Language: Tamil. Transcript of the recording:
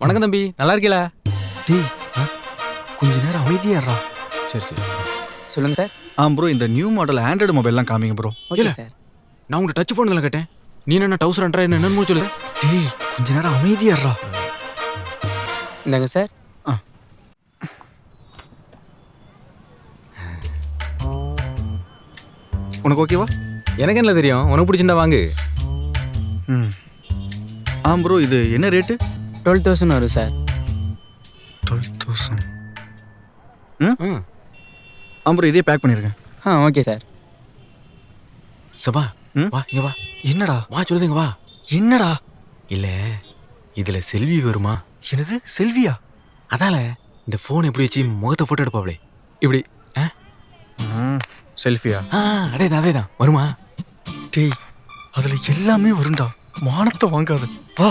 வணக்கம் தம்பி, நல்லா இருக்கீங்களா? டேய் கொஞ்ச நேரம் அமைதியாடுறா. சரி சரி சொல்லுங்க சார். ப்ரோ இந்த நியூ மாடல் ஆண்ட்ராய்டு மொபைல்லாம் காமிங்க ப்ரோ. Okay sir. நான் உங்கள்கிட்ட டச் ஃபோன் கேட்டேன். நீ என்ன டவுசர் அண்ட்ரா என்னன்னு சொல்லு. டேய் கொஞ்ச நேரம் அமைதியாடுறா. இந்தாங்க சார். உனக்கு ஓகேவா? எனக்கு என்ன தெரியும், உனக்கு பிடிச்சிருந்தா வாங்கு. ப்ரோ இது என்ன ரேட்டு? 12,000 வரும் சார். 12,000. ப்ரோ இதே பேக் பண்ணிருக்கேன். Okay sir. சபா வா இங்க வா. என்னடா? வா சொல்லுதுங்க வா. என்னடா? இல்ல இதுல செல்வி வருமா? என்னது செல்வியா? அதால இந்த போன் எப்படி வச்சு முகத்தை போட்டோ எடுப்பாவளே இப்படி. செல்ஃபியா? அதேதான் வருமா? டேய் அதுல எல்லாமே வரும்டா. மானத்தை வாங்காத வா.